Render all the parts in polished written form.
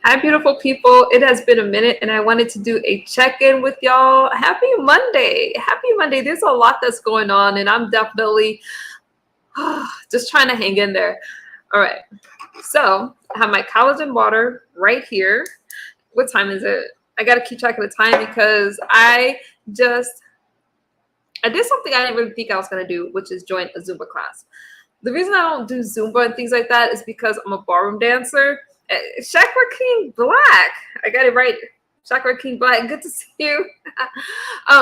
Hi, beautiful people. It has been a minute, and I wanted to do a check-in with y'all. Happy Monday. Happy Monday. There's a lot that's going on, and I'm definitely just trying to hang in there. All right. So I have my collagen water right here. What time is it? I got to keep track of the time because I did something I didn't really think I was going to do, which is join a Zumba class. The reason I don't do Zumba and things like that is because I'm a ballroom dancer. Chakra King Black. I got it right. Chakra King Black. Good to see you.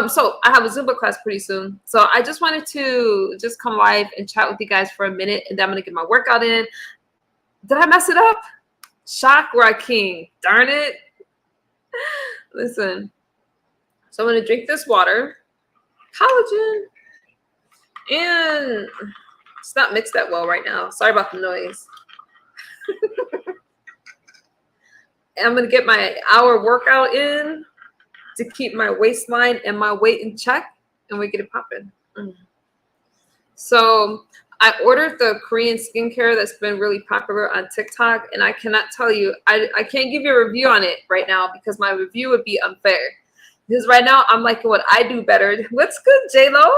So I have a Zumba class pretty soon. So I just wanted to just come live and chat with you guys for a minute, and then I'm going to get my workout in. Did I mess it up? Chakra King. Darn it. Listen. So I'm going to drink this water. Collagen. And it's not mixed that well right now. Sorry about the noise. I'm going to get my hour workout in to keep my waistline and my weight in check, and we get it popping. So I ordered the Korean skincare that's been really popular on TikTok, and I cannot tell you, I can't give you a review on it right now because my review would be unfair. Because right now I'm liking what I do better. What's good, J-Lo?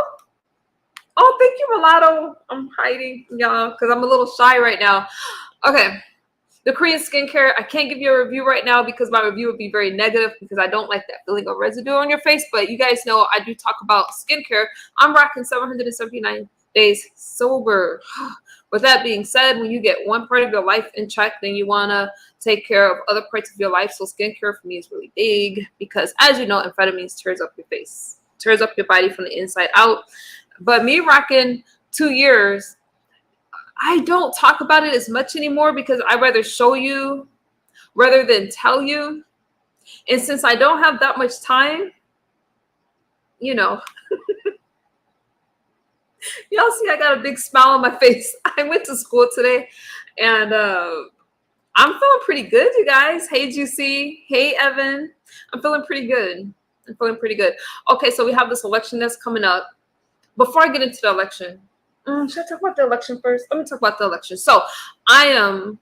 Oh, thank you, Mulatto. I'm hiding, y'all, because I'm a little shy right now. Okay. The Korean skincare, I can't give you a review right now because my review would be very negative because I don't like that feeling of residue on your face. But you guys know I do talk about skincare. I'm rocking 779 days sober. With that being said, when you get one part of your life in check, then you want to take care of other parts of your life. So skincare for me is really big because, as you know, amphetamines tears up your face, tears up your body from the inside out. But me rocking 2 years, I don't talk about it as much anymore because I'd rather show you rather than tell you. And since I don't have that much time, you know, y'all see I got a big smile on my face. I went to school today and I'm feeling pretty good, you guys. Hey, Juicy. Hey, Evan. I'm feeling pretty good. Okay, so we have this election that's coming up. Before I get into the election, should I talk about the election first? Let me talk about the election. So don't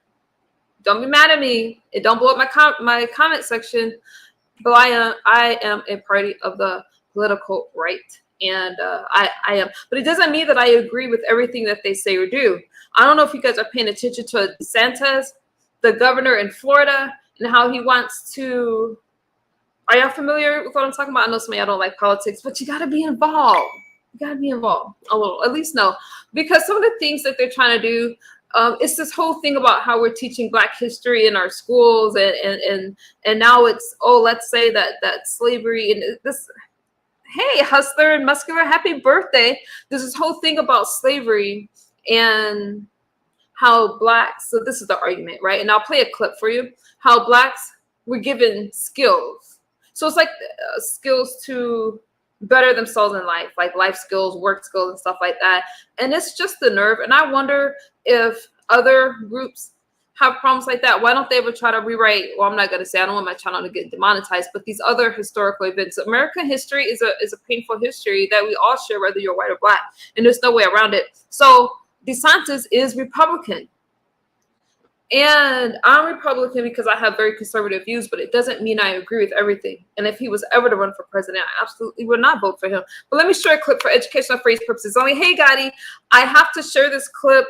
be mad at me. It don't blow up my comment section, but I am a party of the political right. And I am. But it doesn't mean that I agree with everything that they say or do. I don't know if you guys are paying attention to DeSantis, the governor in Florida, and how he wants to. Are y'all familiar with what I'm talking about? I know some of y'all don't like politics, but you got to be involved. You gotta be involved a little, at least know, because some of the things that they're trying to do, it's this whole thing about how we're teaching Black history in our schools, and now it's let's say that slavery and this. Hey, Hustler and Muscular, happy birthday! There's this whole thing about slavery and how Blacks. So this is the argument, right? And I'll play a clip for you. How Blacks were given skills. So it's like skills to better themselves in life, like life skills, work skills, and stuff like that. And it's just the nerve. And I wonder if other groups have problems like that. Why don't they ever try to rewrite? Well, I'm not going to say, I don't want my channel to get demonetized, but these other historical events. American history is a painful history that we all share, whether you're white or Black, and there's no way around it. So DeSantis is Republican. And I'm Republican because I have very conservative views, but it doesn't mean I agree with everything. And if he was ever to run for president, I absolutely would not vote for him. But let me share a clip for educational phrase purposes only. Hey, Gotti, I have to share this clip.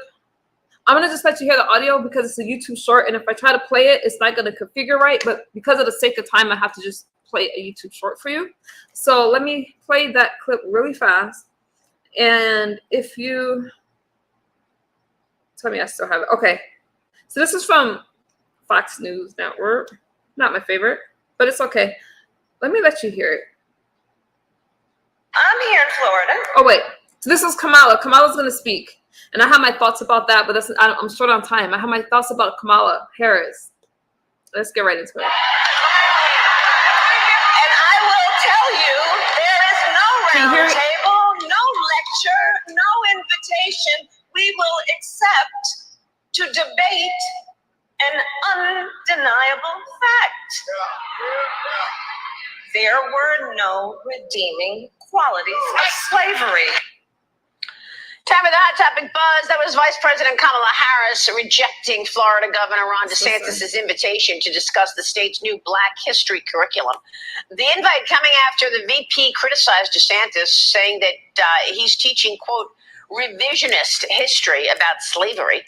I'm going to just let you hear the audio because it's a YouTube short. And if I try to play it, it's not going to configure right. But because of the sake of time, I have to just play a YouTube short for you. So let me play that clip really fast. And if you tell me I still have it. Okay. So this is from Fox News Network. Not my favorite, but it's okay. Let me let you hear it. I'm here in Florida. Oh, wait. So this is Kamala. Kamala's going to speak. And I have my thoughts about that, but I'm short on time. I have my thoughts about Kamala Harris. Let's get right into it. And I will tell you, there is no round table, no lecture, no invitation we will accept to debate an undeniable fact. There were no redeeming qualities of slavery. time for the Hot Topic Buzz. That was Vice President Kamala Harris rejecting Florida Governor Ron DeSantis' invitation to discuss the state's new Black history curriculum. The invite coming after the VP criticized DeSantis, saying that he's teaching, quote, revisionist history about slavery.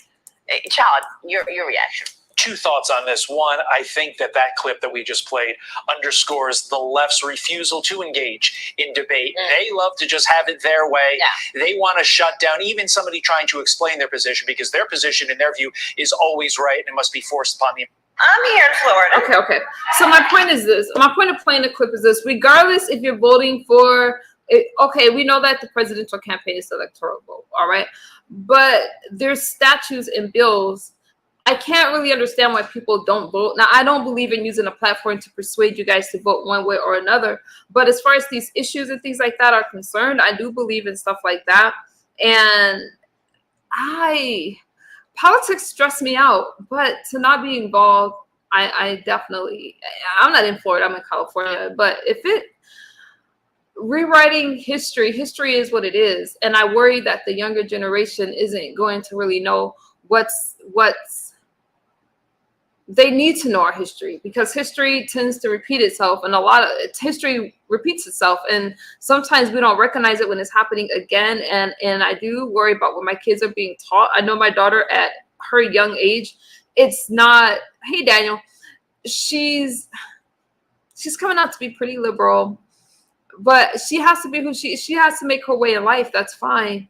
Child, your reaction. Two thoughts on this. One, I think that clip that we just played underscores the left's refusal to engage in debate. They love to just have it their way. Yeah. They want to shut down even somebody trying to explain their position, because their position, in their view, is always right and it must be forced upon the. I'm here in Florida. Okay. So my point is this. My point of playing the clip is this. Regardless if you're voting for it, okay, we know that the presidential campaign is electoral vote, all right? But there's statutes and bills. I can't really understand why people don't vote. Now, I don't believe in using a platform to persuade you guys to vote one way or another. But as far as these issues and things like that are concerned, I do believe in stuff like that. And politics stress me out. But to not be involved, I'm not in Florida, I'm in California. But rewriting history is what it is. And I worry that the younger generation isn't going to really know what's they need to know our history, because history tends to repeat itself, and history repeats itself, and sometimes we don't recognize it when it's happening again. And I do worry about what my kids are being taught. I know my daughter at her young age, it's not, hey Daniel, she's coming out to be pretty liberal, but she has to be who she has to make her way in life. That's fine.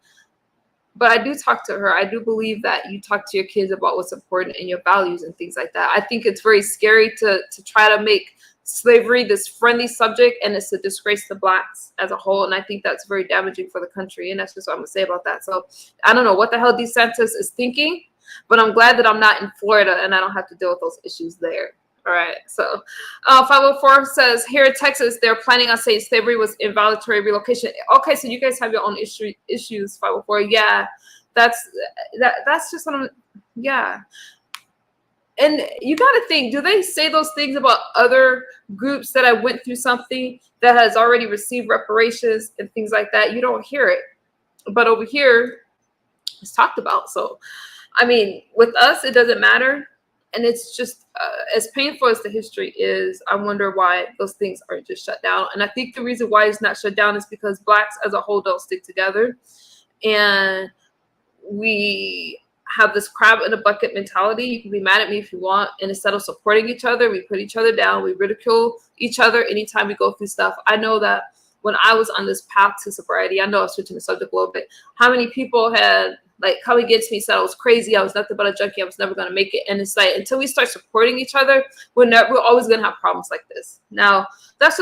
But I do talk to her. I do believe that you talk to your kids about what's important and your values and things like that. I think it's very scary to try to make slavery this friendly subject, and it's a disgrace to Blacks as a whole. And I think that's very damaging for the country. And that's just what I'm going to say about that. So I don't know what the hell DeSantis is thinking, but I'm glad that I'm not in Florida and I don't have to deal with those issues there. All right. So 504 says, here in Texas, they're planning on saying slavery was involuntary relocation. Okay, so you guys have your own issues, 504. Yeah, that's just what I'm, yeah. And you got to think, do they say those things about other groups that have went through something that has already received reparations and things like that? You don't hear it. But over here, it's talked about. So, I mean, with us, it doesn't matter. And it's just as painful as the history is, I wonder why those things are just shut down. And I think the reason why it's not shut down is because Blacks as a whole don't stick together. And we have this crab in a bucket mentality. You can be mad at me if you want. And instead of supporting each other, we put each other down. We ridicule each other anytime we go through stuff. I know that when I was on this path to sobriety, I know I'm switching the subject a little bit, how many people had come against me, said I was crazy, I was nothing but a junkie, I was never going to make it. And it's like, until we start supporting each other, we're always going to have problems like this. Now, that's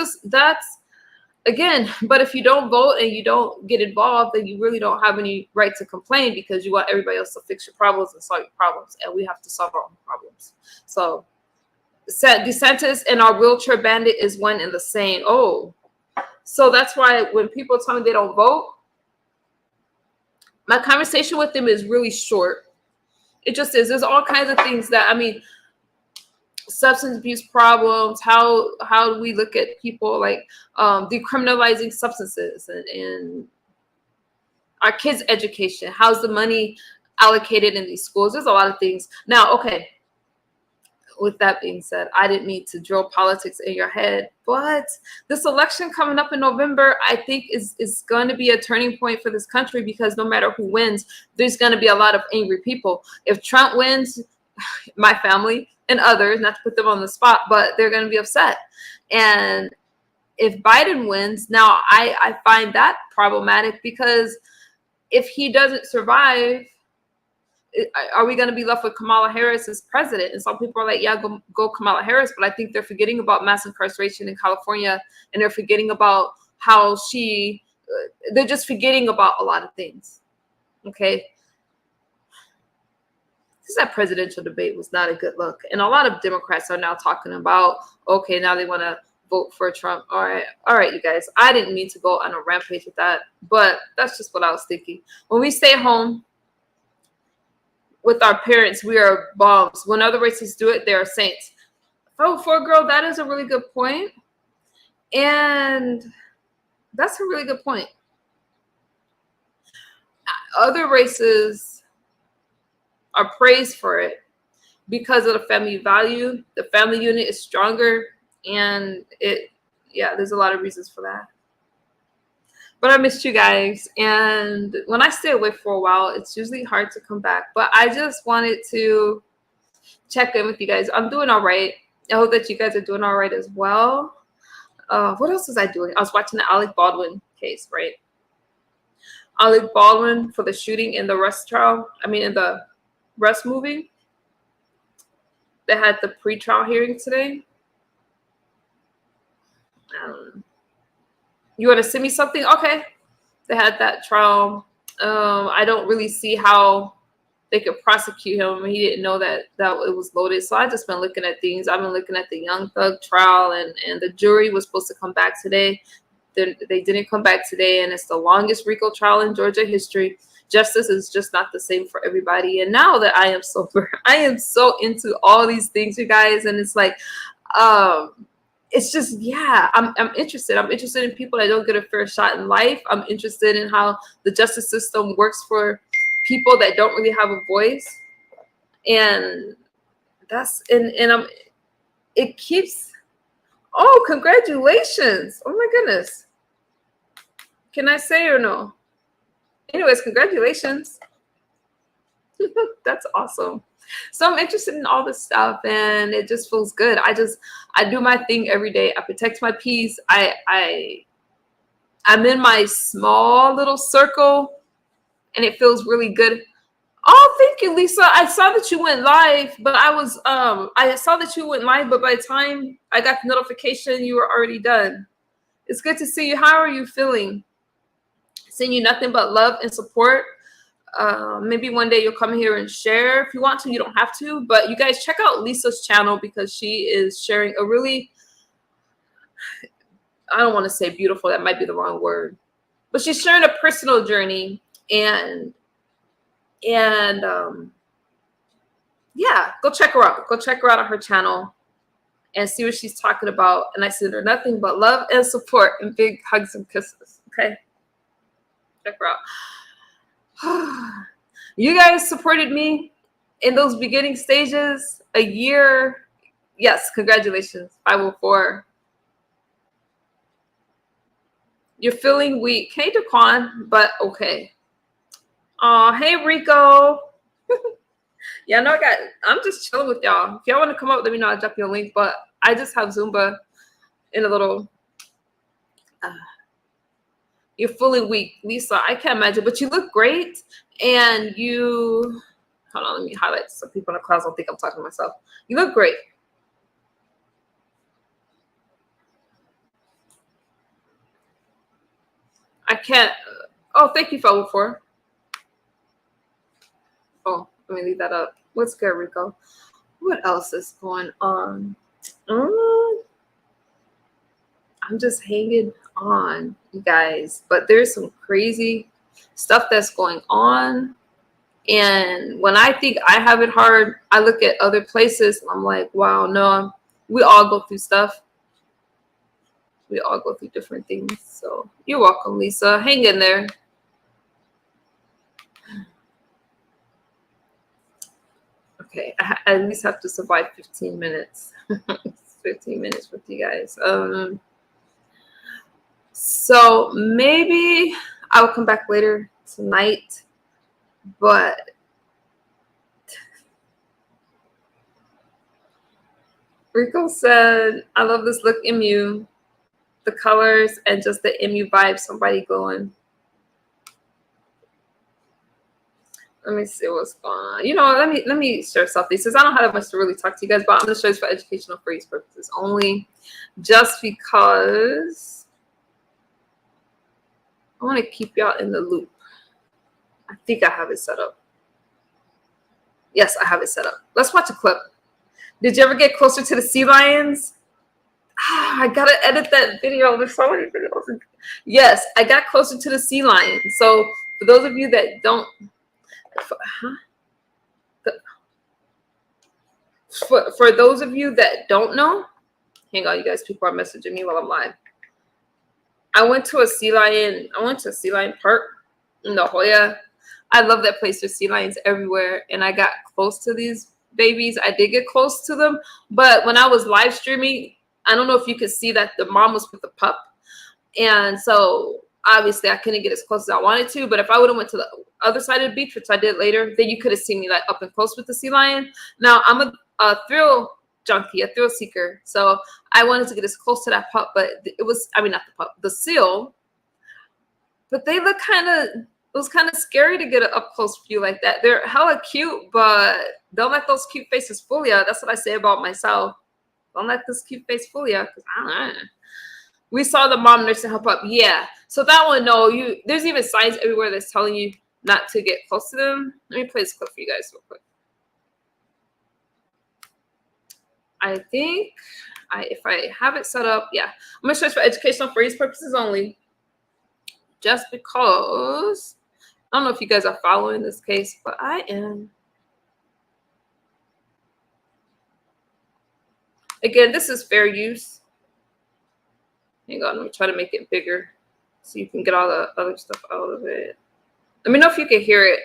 again, but if you don't vote and you don't get involved, then you really don't have any right to complain, because you want everybody else to fix your problems and solve your problems. And we have to solve our own problems. So DeSantis and our wheelchair bandit is one and the same. Oh, so that's why when people tell me they don't vote, my conversation with them is really short. It just is. There's all kinds of things that, I mean, substance abuse problems, how do we look at people like decriminalizing substances and our kids' education, how's the money allocated in these schools? There's a lot of things. Now, okay, with that being said, I didn't mean to drill politics in your head, but this election coming up in November, I think is going to be a turning point for this country, because no matter who wins, there's going to be a lot of angry people. If Trump wins, my family and others, not to put them on the spot, but they're going to be upset. And if Biden wins, now I find that problematic, because if he doesn't survive, are we going to be left with Kamala Harris as president? And some people are like, yeah, go Kamala Harris. But I think they're forgetting about mass incarceration in California, and they're forgetting about how they're just forgetting about a lot of things. Okay. That presidential debate was not a good look. And a lot of Democrats are now talking about, okay, now they want to vote for Trump. All right, you guys. I didn't mean to go on a rampage with that, but that's just what I was thinking. When we stay home with our parents, we are bombs. When other races do it, they are saints. Oh, for a girl, that is a really good point. And that's a really good point. other races are praised for it because of the family value. The family unit is stronger, and there's a lot of reasons for that. But I missed you guys, and when I stay away for a while, it's usually hard to come back. But I just wanted to check in with you guys. I'm doing all right. I hope that you guys are doing all right as well. What else was I doing? I was watching the Alec Baldwin case, right? Alec Baldwin for the shooting in the Rust trial. I mean, in the Rust movie. They had the pre-trial hearing today. You want to send me something? Okay. They had that trial. I don't really see how they could prosecute him. He didn't know that it was loaded. So I just been looking at things. I've been looking at the Young Thug trial, and the jury was supposed to come back today. They didn't come back today, and it's the longest RICO trial in Georgia history. Justice is just not the same for everybody. And now that I am sober, I am so into all these things, you guys. And it's like, it's just, I'm interested. I'm interested in people that don't get a fair shot in life. I'm interested in how the justice system works for people that don't really have a voice. And it keeps, oh, congratulations. Oh my goodness. Can I say or no? Anyways, congratulations. That's awesome. So I'm interested in all this stuff, and it just feels good. I do my thing every day. I protect my peace. I'm in my small little circle, and it feels really good. Oh, thank you, Lisa. I saw that you went live, but I saw that you went live, but by the time I got the notification, you were already done. It's good to see you. How are you feeling? Sending you nothing but love and support. Maybe one day you'll come here and share if you want to. You don't have to, but you guys check out Lisa's channel because she is sharing a really, I don't want to say beautiful, that might be the wrong word, but she's sharing a personal journey, and go check her out. Go check her out on her channel and see what she's talking about. And I send her nothing but love and support and big hugs and kisses. Okay, check her out. You guys supported me in those beginning stages a year. Yes, congratulations. 504. You're feeling weak. Hey, Daquan, but okay. Oh, hey, Rico. Yeah, no, I'm just chilling with y'all. If y'all want to come up, let me know. I'll drop you a link. But I just have Zumba in a little. You're feeling weak, Lisa. I can't imagine, but you look great. And you, hold on, let me highlight so people in the class don't think I'm talking to myself. You look great. I can't. Oh, thank you, 504. Oh, let me leave that up. What's good, Rico? What else is going on? I'm just hanging on, you guys. But there's some crazy stuff that's going on. And when I think I have it hard, I look at other places and I'm like, wow, no, we all go through stuff. We all go through different things. So you're welcome, Lisa. Hang in there. Okay, I at least have to survive 15 minutes. 15 minutes with you guys. So maybe I'll come back later tonight, but Rico said, I love this look MU, the colors and just the MU vibe, somebody going. Let me see what's going on. You know, let me share something. Since I don't have that much to really talk to you guys, but I'm going to show you for educational phrase purposes only, just because I want to keep y'all in the loop. I think I have it set up. Yes, I have it set up. Let's watch a clip. Did you ever get closer to the sea lions? I got to edit that video. There's so many videos. Yes, I got closer to the sea lion. So for those of you that don't, for those of you that don't know, hang on, you guys, people are messaging me while I'm live. I went to a sea lion park in La Jolla. I love that place. There's sea lions everywhere, and I got close to these babies. I did get close to them, but when I was live streaming, I don't know if you could see that the mom was with the pup, and so obviously I couldn't get as close as I wanted to. But if I would have went to the other side of the beach, which I did later, then you could have seen me like up and close with the sea lion. Now I'm a thrill junkie, a thrill seeker, so I wanted to get as close to that pup, but it was, I mean, not the pup, the seal. But they look kind of, it was kind of scary to get an up close view like that. They're hella cute, but don't let those cute faces fool you. That's what I say about myself. Don't let this cute face fool you, because I don't know. We saw the mom nursing her pup. Yeah. So that one, no, there's even signs everywhere that's telling you not to get close to them. Let me play this clip for you guys real quick. I think if I have it set up, yeah. I'm going to search for educational for these purposes only. Just because, I don't know if you guys are following this case, but I am. Again, this is fair use. Hang on, let me try to make it bigger so you can get all the other stuff out of it. Let me know if you can hear it.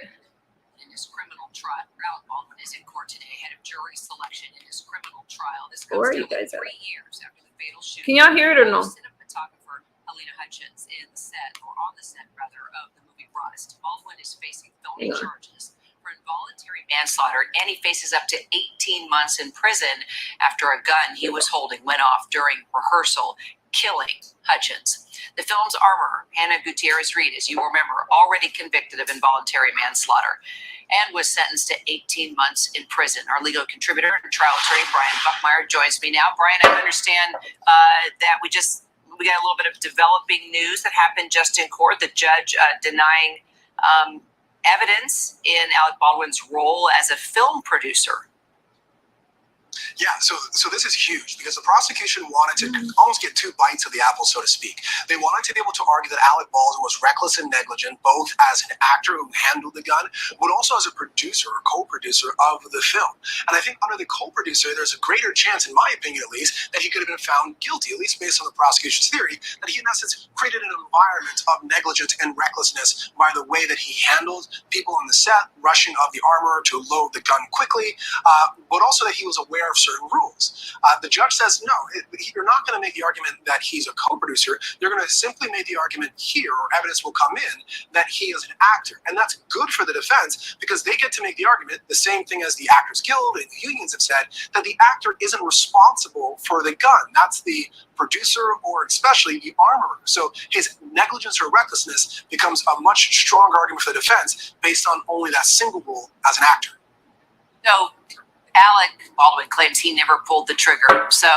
In his criminal trial, Alec Baldwin is in court today ahead of jury selection in his criminal trial. This comes nearly 3 years after the fatal shooting. Can y'all hear it or no? Cinematographer Helena Hutchins on the set of the movie Rise. Baldwin is facing felony charges for involuntary manslaughter, and he faces up to 18 months in prison after a gun he was holding went off during rehearsal, killing Hutchins. The film's armorer, Hannah Gutierrez-Reed, as you remember, already convicted of involuntary manslaughter and was sentenced to 18 months in prison. Our legal contributor and trial attorney, Brian Buckmeyer, joins me now. Brian, I understand that we got a little bit of developing news that happened just in court. The judge denying evidence in Alec Baldwin's role as a film producer. Yeah, so this is huge because the prosecution wanted to almost get 2 bites of the apple, so to speak. They wanted to be able to argue that Alec Baldwin was reckless and negligent, both as an actor who handled the gun, but also as a producer or co-producer of the film. And I think under the co-producer, there's a greater chance, in my opinion at least, that he could have been found guilty, at least based on the prosecution's theory, that he in essence created an environment of negligence and recklessness by the way that he handled people on the set, rushing of the armor to load the gun quickly, but also that he was aware of certain rules. The judge says, no, you're not going to make the argument that he's a co-producer. You're going to simply make the argument here, or evidence will come in, that he is an actor. And that's good for the defense because they get to make the argument, the same thing as the Actors Guild and the unions have said, that the actor isn't responsible for the gun. That's the producer or especially the armorer. So his negligence or recklessness becomes a much stronger argument for the defense based on only that single rule as an actor. So Alec Baldwin claims he never pulled the trigger. So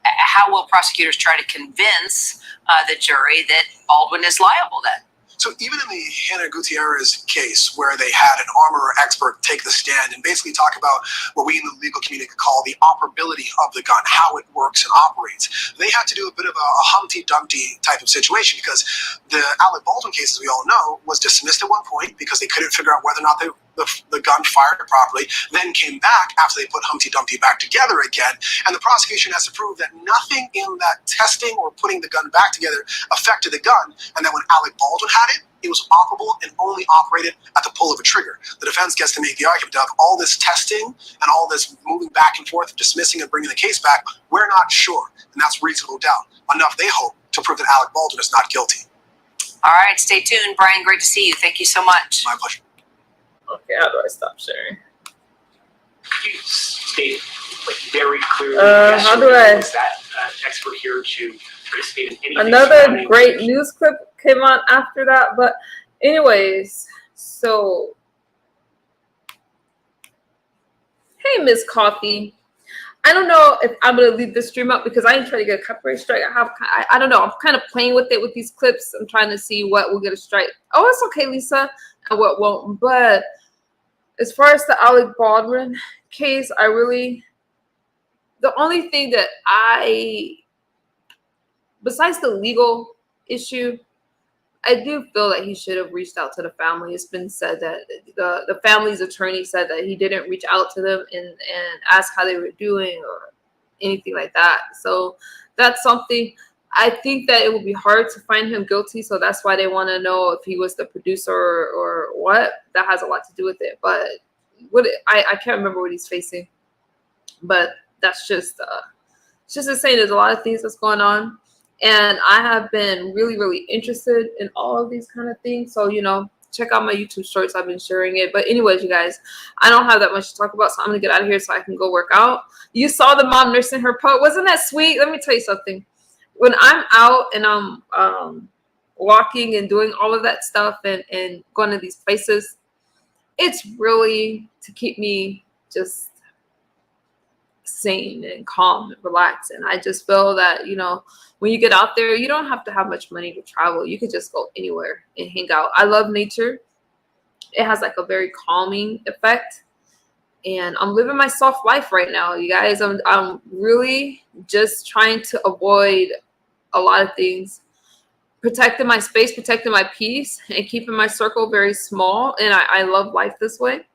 how will prosecutors try to convince the jury that Baldwin is liable then? So even in the Hannah Gutierrez case, where they had an armorer expert take the stand and basically talk about what we in the legal community call the operability of the gun, how it works and operates, they had to do a bit of a Humpty Dumpty type of situation because the Alec Baldwin case, as we all know, was dismissed at one point because they couldn't figure out whether or not the gun fired properly, then came back after they put Humpty Dumpty back together again, and the prosecution has to prove that nothing in that testing or putting the gun back together affected the gun, and that when Alec Baldwin had it, it was operable and only operated at the pull of a trigger. The defense gets to make the argument of all this testing and all this moving back and forth, dismissing and bringing the case back, we're not sure, and that's reasonable doubt, enough they hope to prove that Alec Baldwin is not guilty. All right, stay tuned. Brian, great to see you. Thank you so much. My pleasure. Okay, how do I stop sharing? You state like very clearly. How do I? Is that expert here to participate in anything? Another great news clip came on after that, but anyways, so hey, Miss Coffee. I don't know if I'm gonna leave this stream up because I ain't trying to get a copyright strike. I don't know. I'm kind of playing with it with these clips. I'm trying to see what will get a strike. Oh, it's okay, Lisa, and what won't. But as far as the Alec Baldwin case, the only thing that besides the legal issue, I do feel that he should have reached out to the family. It's been said that the family's attorney said that he didn't reach out to them and ask how they were doing or anything like that. So that's something. I think that it will be hard to find him guilty, so that's why they want to know if he was the producer or what. That has a lot to do with it. But I can't remember what he's facing. But that's just it's just insane. There's a lot of things that's going on, and I have been really interested in all of these kind of things. So check out my YouTube shorts. I've been sharing it. But anyways, you guys, I don't have that much to talk about, so I'm gonna get out of here so I can go work out. You saw the mom nursing her pup. Wasn't that sweet? Let me tell you something. When I'm out and I'm walking and doing all of that stuff and going to these places, it's really to keep me just sane and calm and relaxed. And I just feel that, when you get out there, you don't have to have much money to travel. You could just go anywhere and hang out. I love nature. It has like a very calming effect. And I'm living my soft life right now, you guys. I'm really just trying to avoid a lot of things, protecting my space, protecting my peace, and keeping my circle very small. And I love life this way.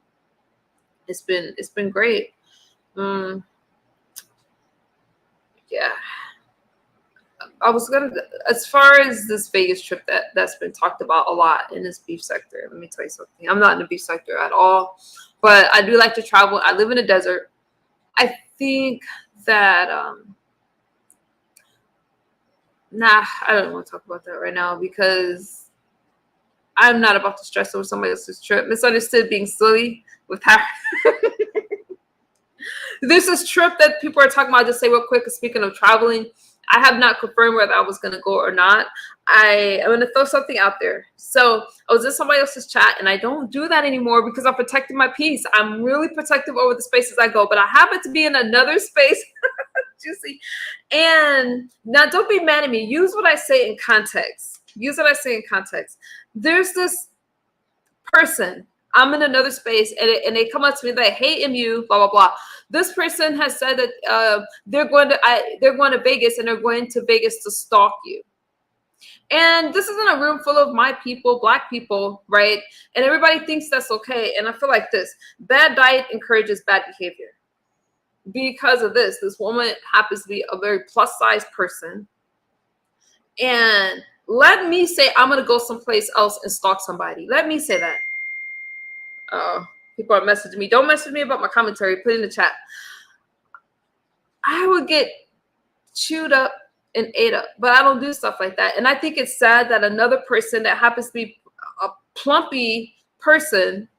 It's been great. Yeah. I was gonna, as far as this Vegas trip that's been talked about a lot in this beef sector, let me tell you something. I'm not in the beef sector at all, but I do like to travel. I live in a desert. I think that I don't want to talk about that right now because I'm not about to stress over somebody else's trip. Misunderstood being silly with her. There's this trip that people are talking about. Just say real quick, speaking of traveling, I have not confirmed whether I was going to go or not. I'm going to throw something out there. So I was in somebody else's chat, and I don't do that anymore because I'm protecting my peace. I'm really protective over the spaces I go, but I happen to be in another space. Juicy. And now don't be mad at me. Use what I say in context. Use what I say in context. There's this person. I'm in another space, and they come up to me like, "Hey, MU, blah blah blah." This person has said that they're going to Vegas, and they're going to Vegas to stalk you. And this is in a room full of my people, Black people, right? And everybody thinks that's okay. And I feel like this: bad diet encourages bad behavior. Because of this woman happens to be a very plus size person, and let me say I'm going to go someplace else and stalk somebody. Let me say that. People are messaging me. Don't message me about my commentary. Put it in the chat. I would get chewed up and ate up, but I don't do stuff like that. And I think it's sad that another person that happens to be a plumpy person,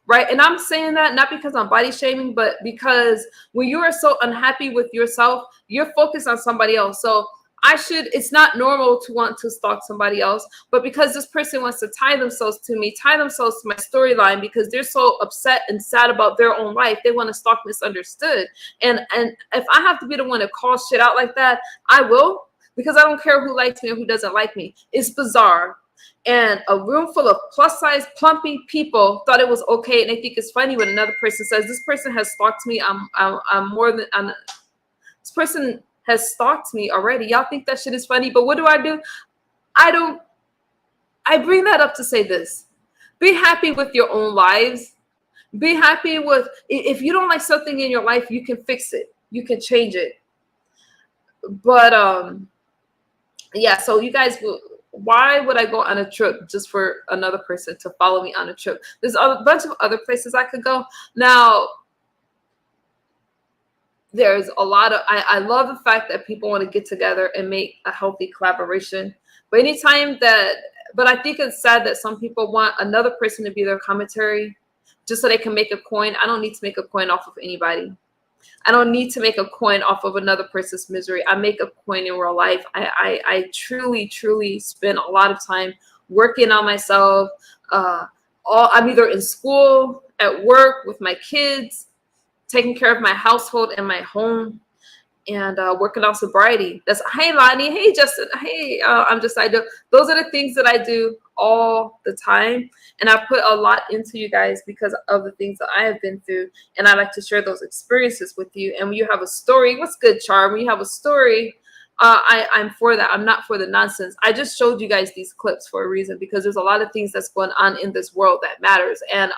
right? And I'm saying that not because I'm body shaming, but because when you are so unhappy with yourself, you're focused on somebody else. So it's not normal to want to stalk somebody else, but because this person wants to tie themselves to my storyline, because they're so upset and sad about their own life, they want to stalk misunderstood. And if I have to be the one to call shit out like that, I will, because I don't care who likes me or who doesn't like me. It's bizarre. And a room full of plus size plumpy people thought it was okay, and they think it's funny when another person says, "This person has stalked me. This person has stalked me already." Y'all think that shit is funny, but what do? I bring that up to say this: be happy with your own lives. Be happy with, if you don't like something in your life, you can fix it. You can change it. But yeah, so you guys, why would I go on a trip just for another person to follow me on a trip? There's a bunch of other places I could go. Now, there's a lot of, I love the fact that people want to get together and make a healthy collaboration. But but I think it's sad that some people want another person to be their commentary just so they can make a coin. I don't need to make a coin off of anybody. I don't need to make a coin off of another person's misery. I make a coin in real life. I truly spend a lot of time working on myself. I'm either in school, at work, with my kids, taking care of my household and my home, and working on sobriety. That's, hey Lonnie, hey Justin, hey, those are the things that I do all the time. And I put a lot into you guys because of the things that I have been through. And I like to share those experiences with you. And when you have a story, what's good, Char? When you have a story, I'm for that. I'm not for the nonsense. I just showed you guys these clips for a reason, because there's a lot of things that's going on in this world that matters. And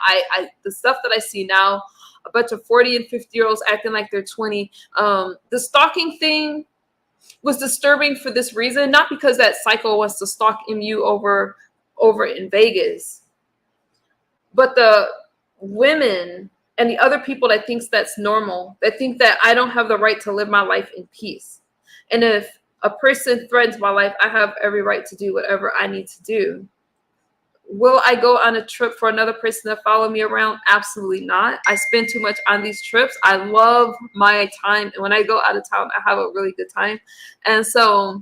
the stuff that I see now, a bunch of 40 and 50-year-olds acting like they're 20. The stalking thing, was disturbing for this reason, not because that psycho wants to stalk MU over in Vegas, but the women and the other people that thinks that's normal, that think that I don't have the right to live my life in peace. And if a person threatens my life, I have every right to do whatever I need to do. Will I go on a trip for another person to follow me around? Absolutely not. I spend too much on these trips. I love my time. And when I go out of town, I have a really good time. And so,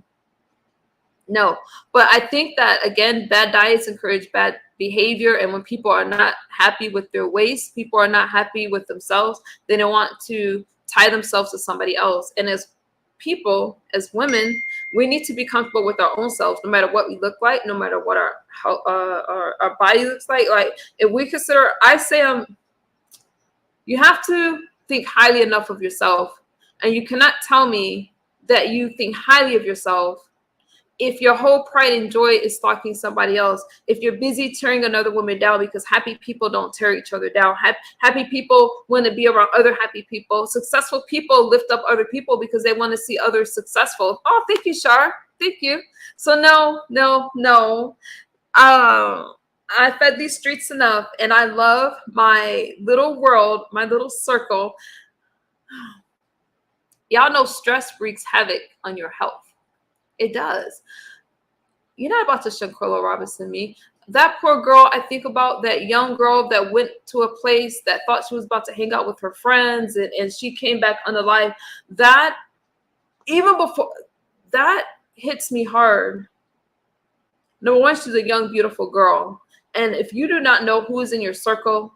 no. But I think that, again, bad diets encourage bad behavior. And when people are not happy with their waist, people are not happy with themselves, they don't want to tie themselves to somebody else. And as people, as women, we need to be comfortable with our own selves, no matter what we look like, no matter what our body looks like. Like, if we consider, you have to think highly enough of yourself, and you cannot tell me that you think highly of yourself if your whole pride and joy is stalking somebody else, if you're busy tearing another woman down, because happy people don't tear each other down. Happy people want to be around other happy people. Successful people lift up other people because they want to see others successful. Oh, thank you, Shar. Thank you. So no. I fed these streets enough, and I love my little world, my little circle. Y'all know stress wreaks havoc on your health. It does. You're not about to Shanquella Robinson me. That poor girl, I think about that young girl that went to a place that thought she was about to hang out with her friends, and she came back unalive. That, even before, that hits me hard. Number one, she's a young, beautiful girl. And if you do not know who is in your circle,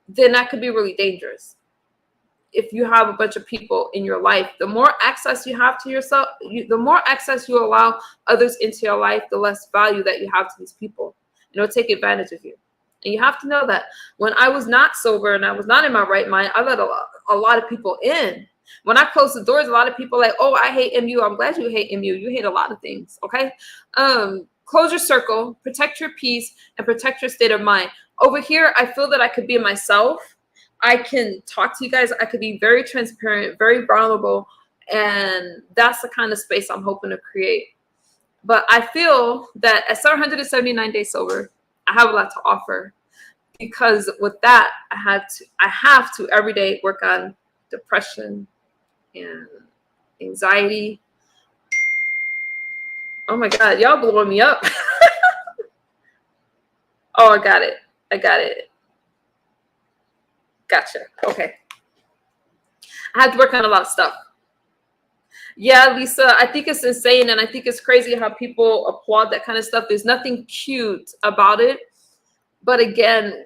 then that could be really dangerous. If you have a bunch of people in your life, the more access you have to yourself, the more access you allow others into your life, the less value that you have to these people. And they'll take advantage of you. And you have to know that. When I was not sober and I was not in my right mind, I let a lot of people in. When I closed the doors, a lot of people like, oh, I hate MU. I'm glad you hate MU. You hate a lot of things, okay? Close your circle, protect your peace, and protect your state of mind. Over here, I feel that I could be myself. I can talk to you guys. I could be very transparent, very vulnerable. And that's the kind of space I'm hoping to create. But I feel that at 779 days sober, I have a lot to offer. Because with that, I have to every day work on depression and anxiety. Oh my God, y'all blowing me up. Oh, I got it. Gotcha. Okay. I have to work on a lot of stuff. Yeah, Lisa, I think it's insane, and I think it's crazy how people applaud that kind of stuff. There's nothing cute about it. But again,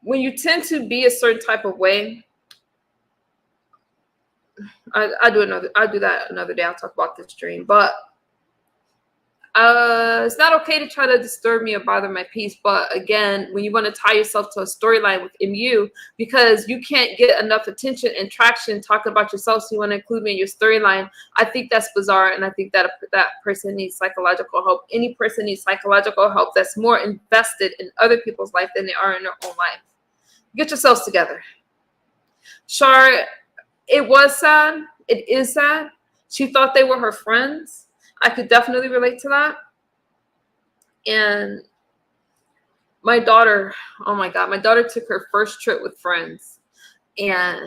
when you tend to be a certain type of way, I'll do that another day. I'll talk about this dream. But it's not okay to try to disturb me or bother my peace. But again, when you want to tie yourself to a storyline with MU because you can't get enough attention and traction talking about yourself, so you want to include me in your storyline, I think that's bizarre. And I think that that person needs psychological help. Any person needs psychological help that's more invested in other people's life than they are in their own life. Get yourselves together. Shar, it was sad. It is sad. She thought they were her friends. I could definitely relate to that. And my daughter, oh my God, my daughter took her first trip with friends. And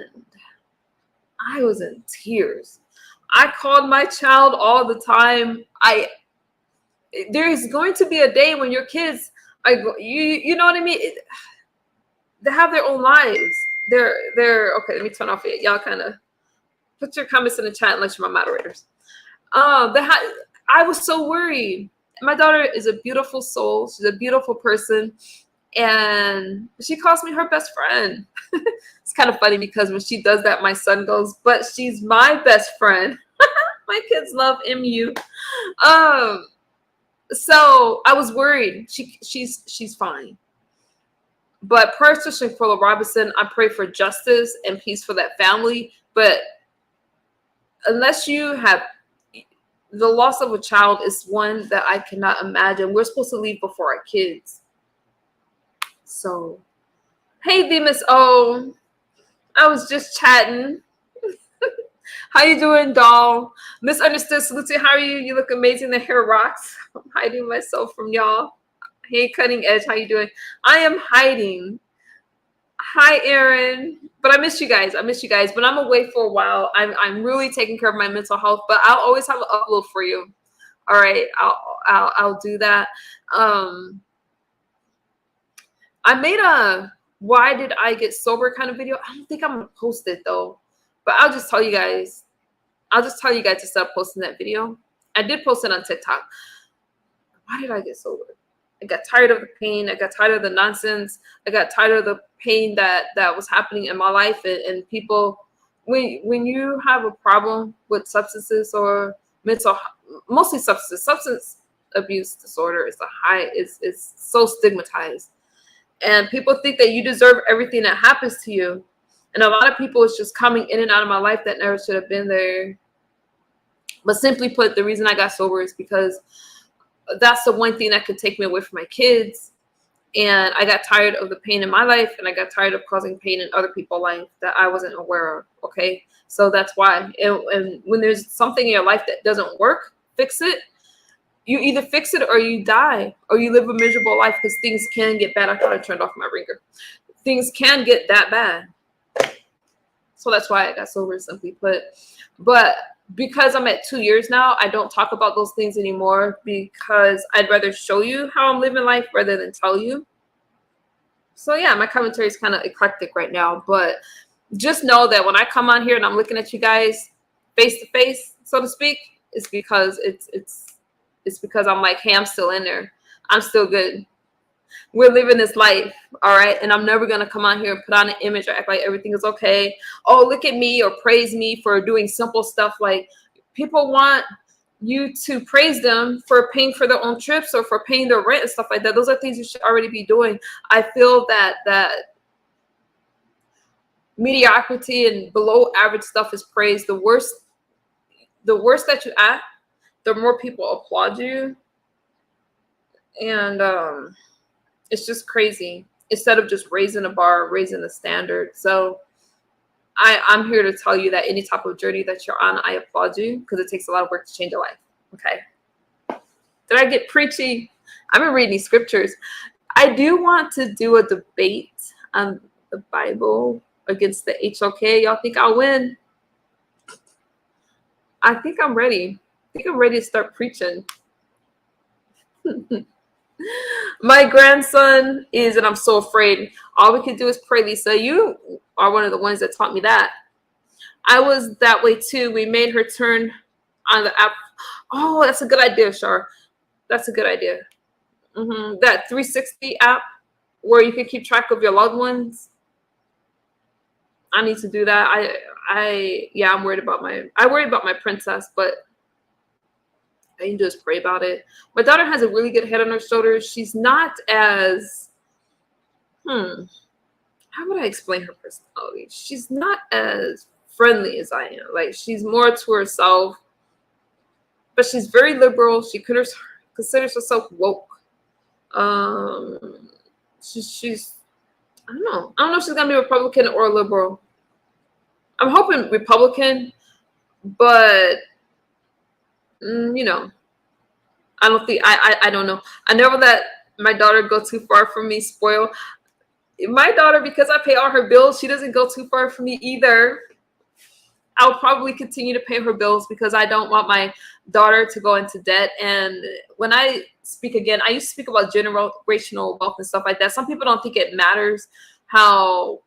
I was in tears. I called my child all the time. There is going to be a day when your kids, you know what I mean? They have their own lives. They're okay. Let me turn off it. Y'all kind of put your comments in the chat unless you're my moderators. I was so worried. My daughter is a beautiful soul. She's a beautiful person. And she calls me her best friend. It's kind of funny because when she does that, my son goes, but she's my best friend. My kids love MU. So I was worried. She's fine. But prayers to Shanquella Robinson. I pray for justice and peace for that family. But unless you have, the loss of a child is one that I cannot imagine. We're supposed to leave before our kids. So, hey, Demus O. I was just chatting. How you doing, doll? Misunderstood. Salute to you. How are you? You look amazing. The hair rocks. I'm hiding myself from y'all. Hey, Cutting Edge. How you doing? I am hiding. Hi, Aaron. But I miss you guys. I miss you guys. But I'm away for a while. I'm really taking care of my mental health. But I'll always have an upload for you. All right. I'll do that. I made a why did I get sober kind of video. I don't think I'm gonna post it though. But I'll just tell you guys. I'll just tell you guys to stop posting that video. I did post it on TikTok. Why did I get sober? I got tired of the pain. I got tired of the nonsense. I got tired of the pain that was happening in my life. And people, when you have a problem with substances or mostly substance abuse disorder is is so stigmatized. And people think that you deserve everything that happens to you. And a lot of people is just coming in and out of my life that never should have been there. But simply put, the reason I got sober is because that's the one thing that could take me away from my kids. And I got tired of the pain in my life, and I got tired of causing pain in other people's life that I wasn't aware of. Okay, so that's why. And when there's something in your life that doesn't work, fix it. You either fix it or you die, or you live a miserable life, because things can get bad. I thought I turned off my ringer. Things can get that bad. So that's why I got sober, simply put. But because I'm at 2 years now, I don't talk about those things anymore, because I'd rather show you how I'm living life rather than tell you. So yeah, my commentary is kind of eclectic right now, but just know that when I come on here and I'm looking at you guys face to face, so to speak, it's because it's because I'm like, hey, I'm still in there. I'm still good. We're living this life, all right? And I'm never going to come on here and put on an image or act like everything is okay. Oh, look at me, or praise me for doing simple stuff. Like, people want you to praise them for paying for their own trips or for paying their rent and stuff like that. Those are things you should already be doing. I feel that mediocrity and below average stuff is praised. The worse that you act, the more people applaud you. And it's just crazy, instead of just raising a bar, raising the standard. So I'm here to tell you that any type of journey that you're on, I applaud you, because it takes a lot of work to change your life. Okay. Did I get preachy? I've been reading these scriptures. I do want to do a debate on the Bible against the HOK. Y'all think I'll win? I think I'm ready. I think I'm ready to start preaching. My grandson is, and I'm so afraid. All we can do is pray, Lisa. You are one of the ones that taught me that. I was that way too. We made her turn on the app. Oh, that's a good idea, Shar. That's a good idea. That 360 app where you can keep track of your loved ones. I need to do that. I'm worried about my princess, but I can just pray about it. My daughter has a really good head on her shoulders. She's not as, how would I explain her personality? She's not as friendly as I am. Like, she's more to herself, but she's very liberal. She considers herself woke. She's I don't know. I don't know if she's gonna be Republican or liberal. I'm hoping Republican, but I don't think I don't know. I never let my daughter go too far from me. Spoil my daughter, because I pay all her bills. She doesn't go too far from me either. I'll probably continue to pay her bills because I don't want my daughter to go into debt. And when I speak again, I used to speak about generational wealth and stuff like that. Some people don't think it matters how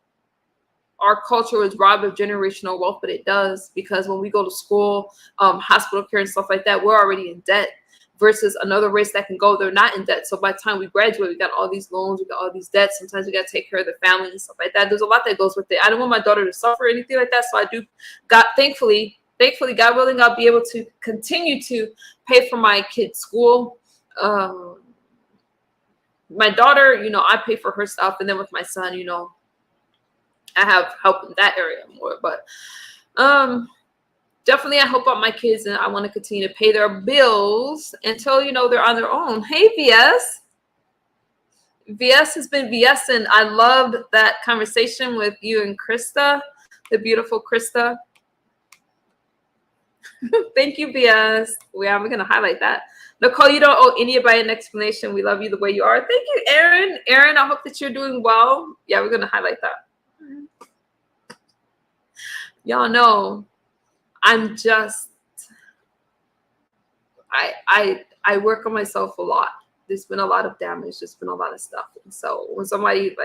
our culture is robbed of generational wealth, but it does, because when we go to school, hospital care and stuff like that, we're already in debt, versus another race that can go, they're not in debt. So by the time we graduate, we got all these loans, we got all these debts. Sometimes we got to take care of the family and stuff like that. There's a lot that goes with it. I don't want my daughter to suffer or anything like that. So I do, thankfully, God willing, I'll be able to continue to pay for my kids' school. My daughter, I pay for her stuff. And then with my son, I have help in that area more. But definitely I help out my kids, and I want to continue to pay their bills until, they're on their own. Hey, VS. VS has been VSing. I loved that conversation with you and Krista, the beautiful Krista. Thank you, BS. We're gonna highlight that. Nicole, you don't owe anybody an explanation. We love you the way you are. Thank you, Aaron. Aaron, I hope that you're doing well. Yeah, we're gonna highlight that. Y'all know I'm just I work on myself a lot. There's been a lot of damage. There's been a lot of stuff. And so when somebody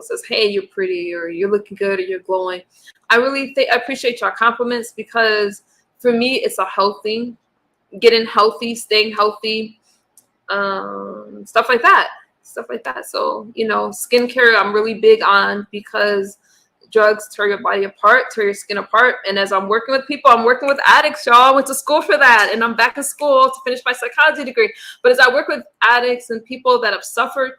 says, hey, you're pretty, or you're looking good, or you're glowing, I really I appreciate your compliments, because for me, it's a health thing. Getting healthy, staying healthy, stuff like that. So, skincare I'm really big on, because drugs tear your body apart, tear your skin apart. And as I'm working with people, I'm working with addicts, y'all. I went to school for that, and I'm back in school to finish my psychology degree. But as I work with addicts and people that have suffered,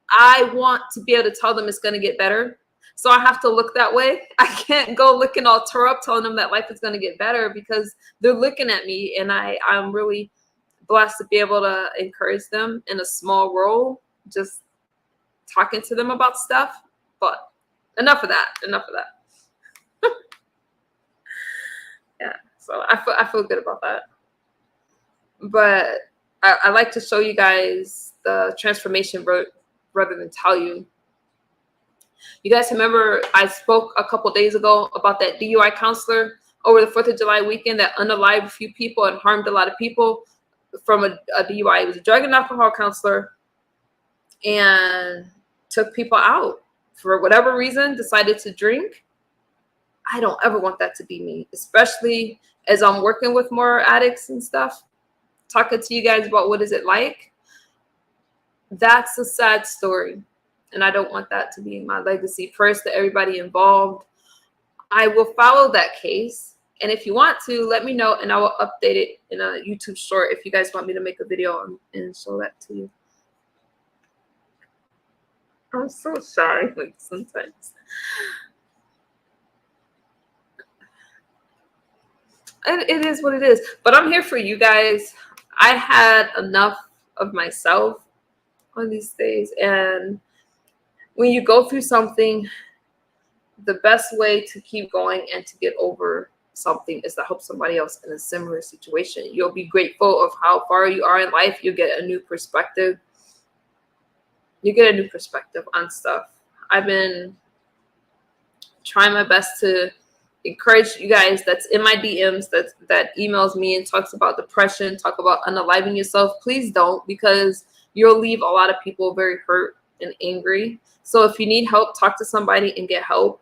I want to be able to tell them it's going to get better. So I have to look that way. I can't go looking all tore up telling them that life is going to get better, because they're looking at me, and I'm really blessed to be able to encourage them in a small role, just talking to them about stuff. But enough of that. Yeah, so I feel good about that. But I like to show you guys the transformation rather than tell you. You guys remember I spoke a couple days ago about that DUI counselor over the 4th of July weekend that unalived a few people and harmed a lot of people from a DUI. He was a drug and alcohol counselor and took people out. For whatever reason, decided to drink. I don't ever want that to be me, especially as I'm working with more addicts and stuff, talking to you guys about what is it like. That's a sad story, and I don't want that to be my legacy. First, to everybody involved, I will follow that case, and if you want to, let me know, and I will update it in a YouTube short if you guys want me to make a video and show that to you. I'm so shy, like, sometimes. And it is what it is. But I'm here for you guys. I had enough of myself on these days. And when you go through something, the best way to keep going and to get over something is to help somebody else in a similar situation. You'll be grateful of how far you are in life. You'll get a new perspective. You get a new perspective on stuff. I've been trying my best to encourage you guys that's in my DMs, that emails me and talks about depression, talk about unaliving yourself. Please don't, because you'll leave a lot of people very hurt and angry. So if you need help, talk to somebody and get help.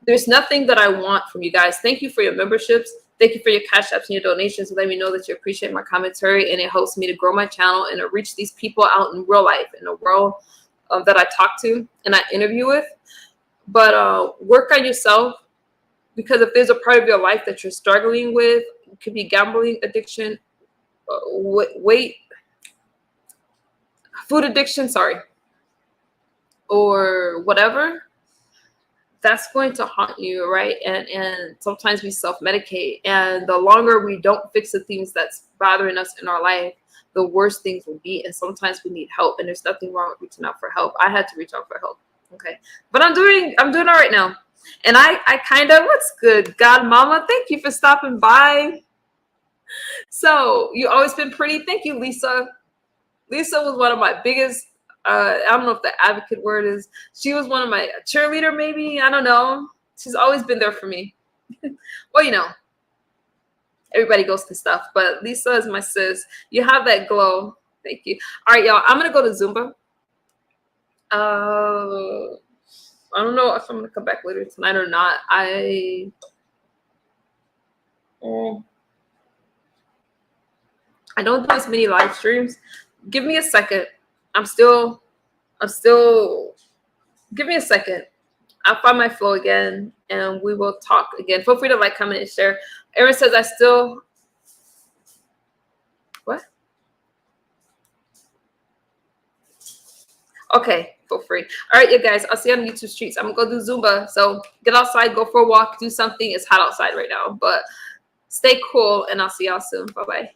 There's nothing that I want from you guys. Thank you for your memberships. Thank you for your cash apps and your donations. Let me know that you appreciate my commentary, and it helps me to grow my channel and to reach these people out in real life, in the world that I talk to and I interview with. But work on yourself, because if there's a part of your life that you're struggling with, it could be gambling addiction, food addiction, or whatever. That's going to haunt you, right? And sometimes we self-medicate, and the longer we don't fix the things that's bothering us in our life, the worse things will be. And sometimes we need help, and there's nothing wrong with reaching out for help. I had to reach out for help, okay? But I'm doing all right now. And I kind of, what's good, God Mama? Thank you for stopping by. So you always been pretty. Thank you, Lisa. Lisa was one of my biggest. I don't know if the advocate word is. She was one of my cheerleader, maybe. I don't know. She's always been there for me. Well, you know, everybody goes through stuff, but Lisa is my sis. You have that glow. Thank you. All right, y'all. I'm gonna go to Zumba. I don't know if I'm gonna come back later tonight or not. I don't do as many live streams. Give me a second. I'm still, give me a second. I'll find my flow again and we will talk again. Feel free to like, comment, and share. Erin says what? Okay, feel free. All right, you guys, I'll see you on the YouTube streets. I'm gonna go do Zumba. So get outside, go for a walk, do something. It's hot outside right now, but stay cool and I'll see y'all soon. Bye-bye.